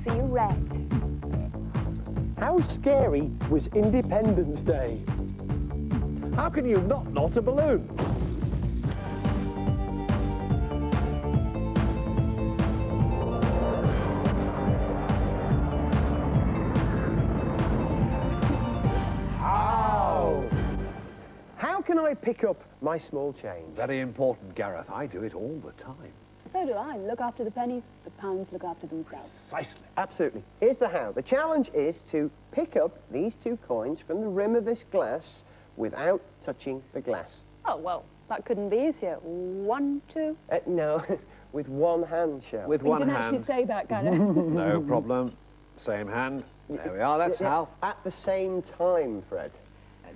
see red. How scary was Independence Day? How can you not knot a balloon? How can I pick up my small change? Very important, Gareth. I do it all the time. So do I. Look after the pennies, the pounds look after themselves. Precisely. Absolutely. Here's the how. The challenge is to pick up these two coins from the rim of this glass without touching the glass. Oh, well, that couldn't be easier. 1, 2... No, with one hand, Cheryl. With one You didn't hand. actually say that, Gareth. No problem. Same hand. There we are, that's how. At the same time, Fred.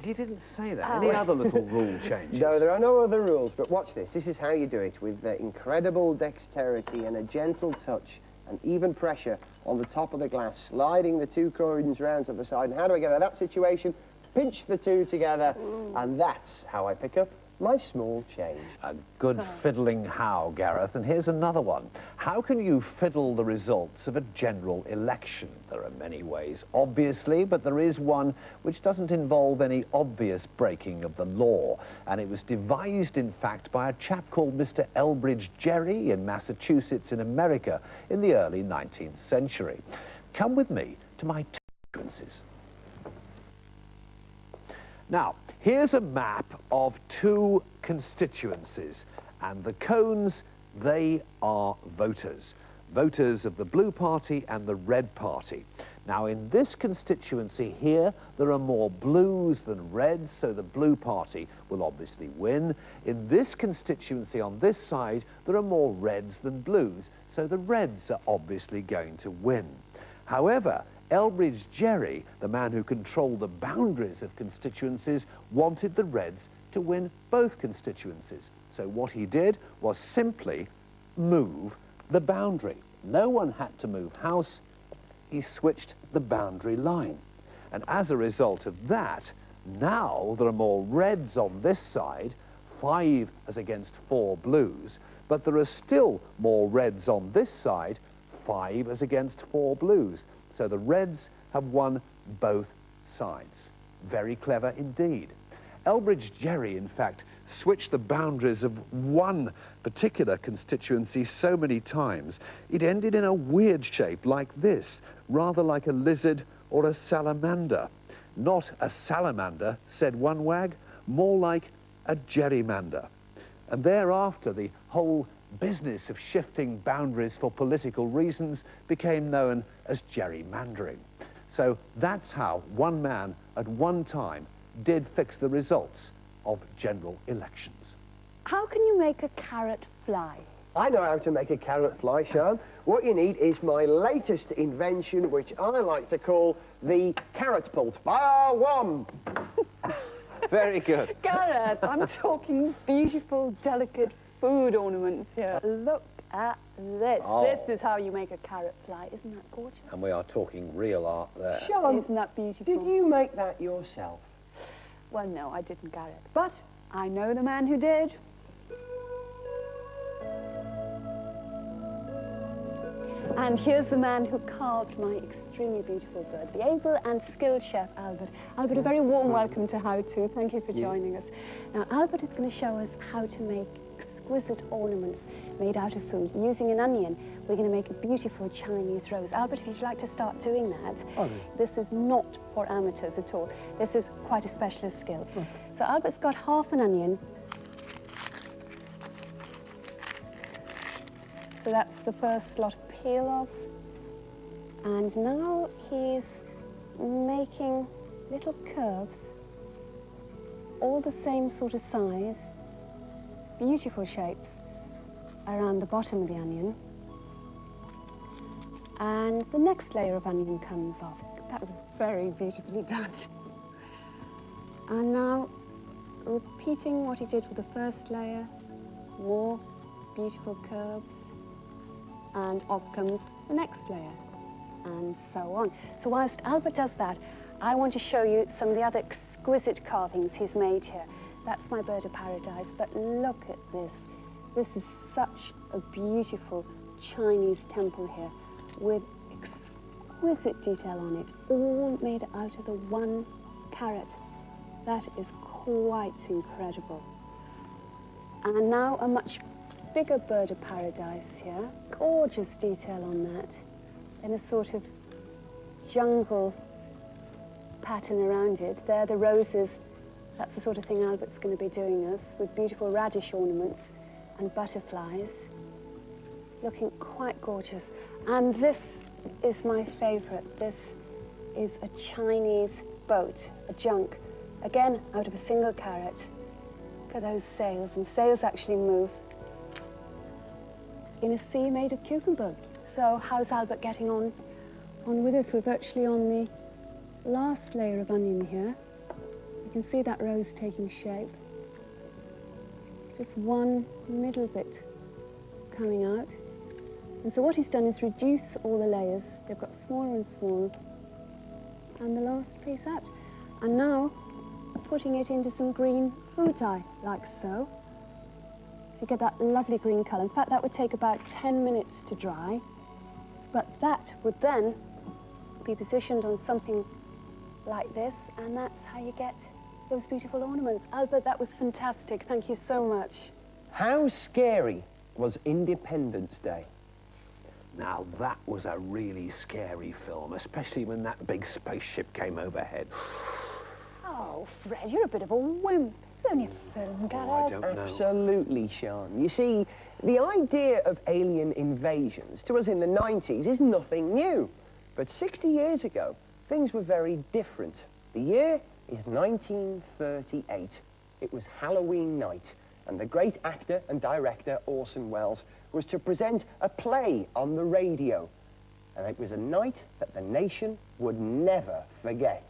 You didn't say that. Any other little rule changes? No, there are no other rules, but watch this. This is how you do it, with incredible dexterity and a gentle touch and even pressure on the top of the glass, sliding the two coins round to the side. And how do I get out of that situation? Pinch the two together, and that's how I pick up my small change. A good fiddling how, Gareth. And here's another one. How can you fiddle the results of a general election? There are many ways, obviously, but there is one which doesn't involve any obvious breaking of the law. And it was devised, in fact, by a chap called Mr. Elbridge Gerry in Massachusetts in America in the early 19th century. Come with me to my two constituencies. Now, here's a map of two constituencies, and the cones, they are voters. Voters of the Blue Party and the Red Party. Now, in this constituency here, there are more blues than reds, so the Blue Party will obviously win. In this constituency on this side, there are more reds than blues, so the Reds are obviously going to win. However, Elbridge Gerry, the man who controlled the boundaries of constituencies, wanted the Reds to win both constituencies. So what he did was simply move the boundary. No one had to move house. He switched the boundary line. And as a result of that, now there are more Reds on this side, 5 as against 4 blues, but there are still more Reds on this side, 5 as against 4 blues. So the Reds have won both sides. Very clever indeed. Elbridge Gerry, in fact, switched the boundaries of one particular constituency so many times, it ended in a weird shape like this, rather like a lizard or a salamander. Not a salamander, said one wag, more like a gerrymander. And thereafter, the whole business of shifting boundaries for political reasons became known as gerrymandering. So that's how one man at one time did fix the results of general elections. How can you make a carrot fly? I know how to make a carrot fly, Sean. What you need is my latest invention, which I like to call the carrot pult. Bar one! Very good. Gareth, I'm talking beautiful, delicate food ornaments here. Look at this. Oh. This is how you make a carrot fly. Isn't that gorgeous? And we are talking real art there. Sean, Isn't that beautiful? did you make that yourself? Well, no, I didn't, Gareth. But I know the man who did. And here's the man who carved my extremely beautiful bird, the able and skilled chef, Albert. Albert, a very warm welcome to How To. Thank you for joining us. Now, Albert is going to show us how to make exquisite ornaments made out of food. Using an onion, we're going to make a beautiful Chinese rose. Albert, if you'd like to start doing that. This is not for amateurs at all. This is quite a specialist skill. So Albert's got half an onion. So that's the first lot of peel off. And now he's making little curves, all the same sort of size, beautiful shapes around the bottom of the onion. And the next layer of onion comes off. That was very beautifully done. And now, repeating what he did with the first layer, more beautiful curves, and off comes the next layer, and so on. So whilst Albert does that, I want to show you some of the other exquisite carvings he's made here. That's my bird of paradise, but look at this. This is such a beautiful Chinese temple here with exquisite detail on it, all made out of the 1 carat. That is quite incredible. And now a much bigger bird of paradise here. Gorgeous detail on that, in a sort of jungle pattern around it. There, the roses, that's the sort of thing Albert's going to be doing us, with beautiful radish ornaments and butterflies. Looking quite gorgeous. And this is my favourite. This is a Chinese boat, a junk, again out of a single carat. Look at those sails, and sails actually move in a sea made of cucumber. So how's Albert getting on with this? We're virtually on the last layer of onion here. You can see that rose taking shape. Just one middle bit coming out. And so what he's done is reduce all the layers. They've got smaller and smaller. And the last piece out. And now putting it into some green food dye, like so. So you get that lovely green colour. In fact, that would take about 10 minutes to dry. But that would then be positioned on something like this, and that's how you get those beautiful ornaments. Albert, that was fantastic. Thank you so much. How scary was Independence Day? Now, that was a really scary film, especially when that big spaceship came overhead. Oh, Fred, you're a bit of a wimp. It's only a film, Gareth. I don't know. Absolutely, Sean. You see, the idea of alien invasions to us in the 90s is nothing new. But 60 years ago, things were very different. The year is 1938. It was Halloween night, and the great actor and director Orson Welles was to present a play on the radio. And it was a night that the nation would never forget.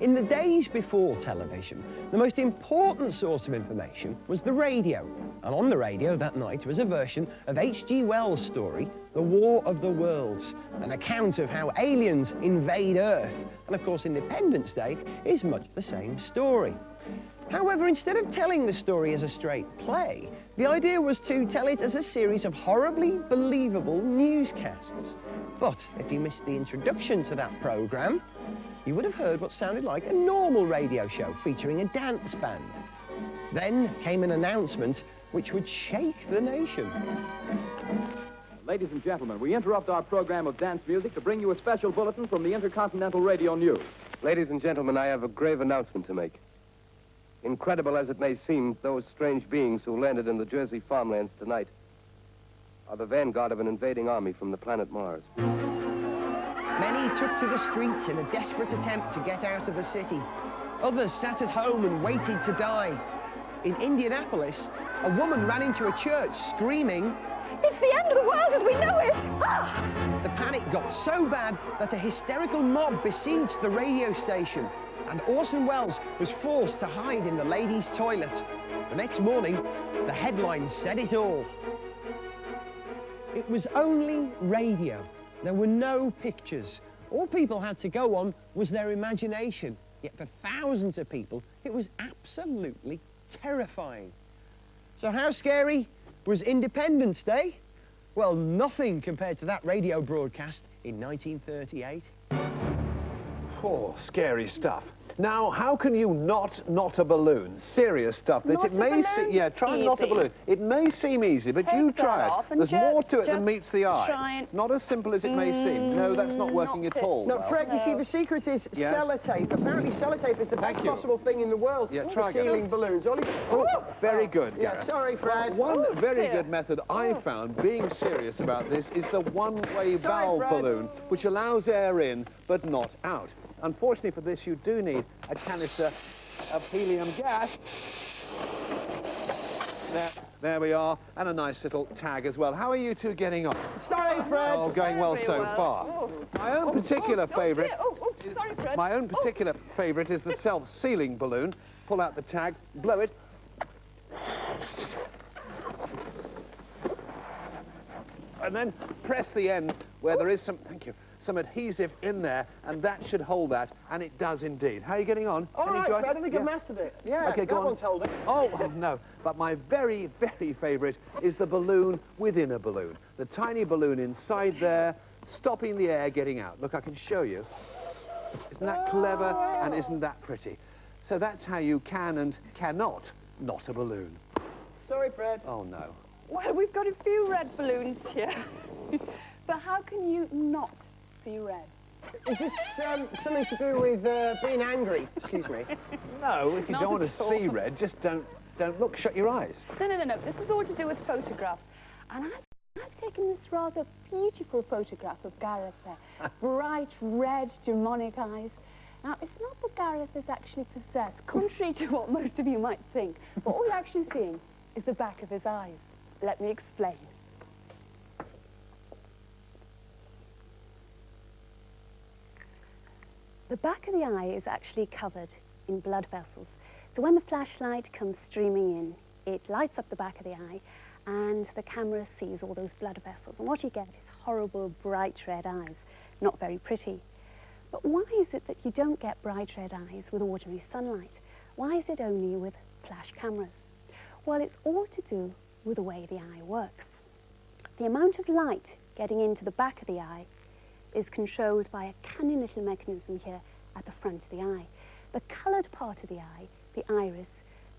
In the days before television, the most important source of information was the radio. And on the radio that night was a version of H.G. Wells' story, The War of the Worlds, an account of how aliens invade Earth. And of course, Independence Day is much the same story. However, instead of telling the story as a straight play, the idea was to tell it as a series of horribly believable newscasts. But if you missed the introduction to that programme, you would have heard what sounded like a normal radio show featuring a dance band. Then came an announcement which would shake the nation. Ladies and gentlemen, we interrupt our program of dance music to bring you a special bulletin from the Intercontinental Radio News. Ladies and gentlemen, I have a grave announcement to make. Incredible as it may seem, those strange beings who landed in the Jersey farmlands tonight are the vanguard of an invading army from the planet Mars. Many took to the streets in a desperate attempt to get out of the city. Others sat at home and waited to die. In Indianapolis, a woman ran into a church screaming, It's the end of the world as we know it! Ah! The panic got so bad that a hysterical mob besieged the radio station, and Orson Welles was forced to hide in the ladies' toilet. The next morning, the headlines said it all. It was only radio. There were no pictures. All people had to go on was their imagination. Yet for thousands of people, it was absolutely terrifying. So how scary was Independence Day? Well, nothing compared to that radio broadcast in 1938. Oh, scary stuff. Now, how can you not a balloon? Serious stuff. Not It may seem, yeah, try and knot a Easy. balloon. It may seem easy, but Take you that try off it. and There's more to it than just meets the eye. try and- It's not as simple as it may seem. No, that's not working not at all. No, well. Fred, you see, the secret is Yes. sellotape. Apparently, sellotape is the Thank best you. possible thing in the world Yeah, for try again. sealing balloons. Only... Oh, very good, Yeah, Gareth. sorry, Fred. One very dear. good method I found, being serious about this, is the one-way Sorry, valve Fred. balloon, which allows air in but not out. Unfortunately for this, you do need a canister of helium gas. There we are, and a nice little tag as well. How are you two getting on? Sorry, Fred. Oh, going well Very so well. far. Oh. My own particular favourite. Dear. Oh, sorry, Fred. My own particular favourite is the self-sealing balloon. Pull out the tag, blow it. And then press the end where there is some, thank you, some adhesive in there, and that should hold that, and it does indeed. How are you getting on? All Any right, joy? Fred, I think Yeah. I've mastered it. Yeah, Okay, go that on. one's holding. Oh, no. But my very, very favourite is the balloon within a balloon. The tiny balloon inside there, stopping the air getting out. Look, I can show you. Isn't that clever and isn't that pretty? So that's how you can and cannot knot a balloon. Sorry, Fred. Oh, no. Well, we've got a few red balloons here. But how can you not see red? Is this something to do with being angry? Excuse me. No, if you Not don't want at to all. see red, just don't look, shut your eyes. No. This is all to do with photographs. And I've taken this rather beautiful photograph of Gareth there. Bright red, demonic eyes. Now, it's not that Gareth is actually possessed, contrary to what most of you might think. But all you're actually seeing is the back of his eyes. Let me explain. The back of the eye is actually covered in blood vessels. So when the flashlight comes streaming in, it lights up the back of the eye and the camera sees all those blood vessels. And what you get is horrible, bright red eyes. Not very pretty. But why is it that you don't get bright red eyes with ordinary sunlight? Why is it only with flash cameras? Well, it's all to do with the way the eye works. The amount of light getting into the back of the eye is controlled by a canny little mechanism here at the front of the eye. The coloured part of the eye, the iris,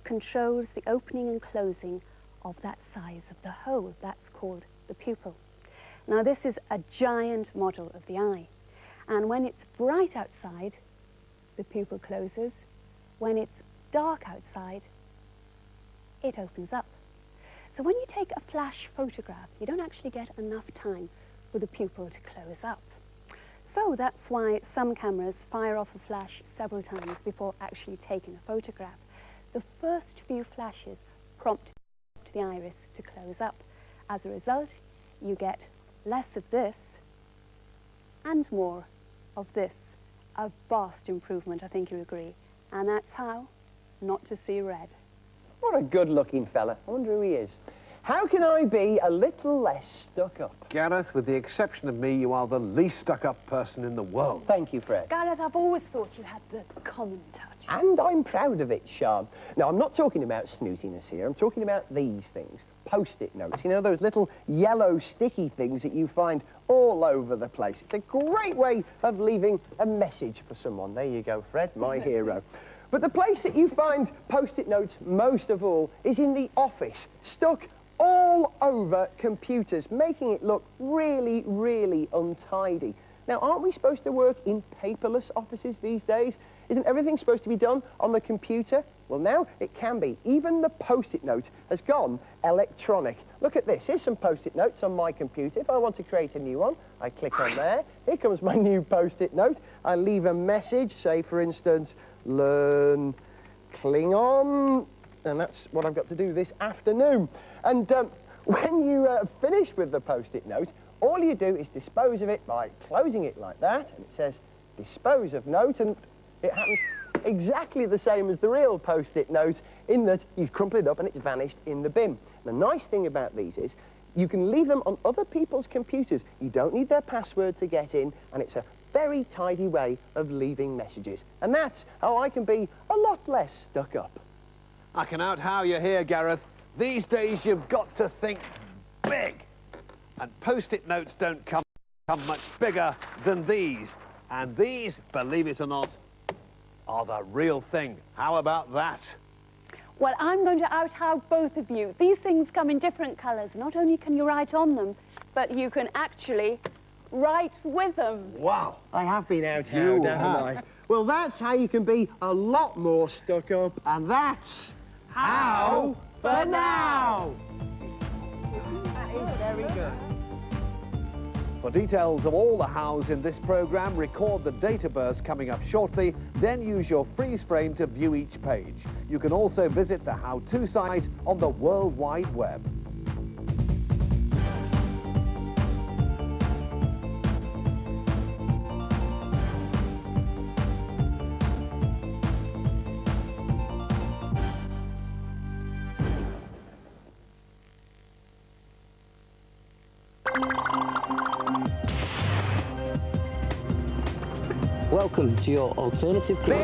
controls the opening and closing of that size of the hole. That's called the pupil. Now, this is a giant model of the eye. And when it's bright outside, the pupil closes. When it's dark outside, it opens up. So when you take a flash photograph, you don't actually get enough time for the pupil to close up. So that's why some cameras fire off a flash several times before actually taking a photograph. The first few flashes prompt the iris to close up. As a result, you get less of this and more of this. A vast improvement, I think you agree. And that's how not to see red. What a good-looking fella. I wonder who he is. How can I be a little less stuck up? Gareth, with the exception of me, you are the least stuck-up person in the world. Thank you, Fred. Gareth, I've always thought you had the common touch. And I'm proud of it, Sian. Now, I'm not talking about snootiness here. I'm talking about these things. Post-it notes. You know, those little yellow sticky things that you find all over the place. It's a great way of leaving a message for someone. There you go, Fred, my hero. But the place that you find post-it notes most of all is in the office, stuck all over computers, making it look really, really untidy. Now, aren't we supposed to work in paperless offices these days? Isn't everything supposed to be done on the computer? Well, now it can be. Even the post-it note has gone electronic. Look at this. Here's some post-it notes on my computer. If I want to create a new one, I click on there. Here comes my new post-it note. I leave a message, say, for instance, learn Klingon. And that's what I've got to do this afternoon. And when you finish with the post-it note, all you do is dispose of it by closing it like that, and it says dispose of note, and it happens exactly the same as the real post-it note, in that you crumple it up and it's vanished in the bin. The nice thing about these is you can leave them on other people's computers. You don't need their password to get in, and it's a very tidy way of leaving messages. And that's how I can be a lot less stuck up. I can out-how you here, Gareth. These days you've got to think big. And post-it notes don't come much bigger than these. And these, believe it or not, are the real thing. How about that? Well, I'm going to out-how both of you. These things come in different colours. Not only can you write on them, but you can actually write with them. Wow. I have been out-howed, haven't I? Well, that's how you can be a lot more stuck up, and that's how for now. That is very good. For details of all the hows in this programme, record the data burst coming up shortly, then use your freeze frame to view each page. You can also visit the how-to site on the World Wide Web. Welcome to your alternative.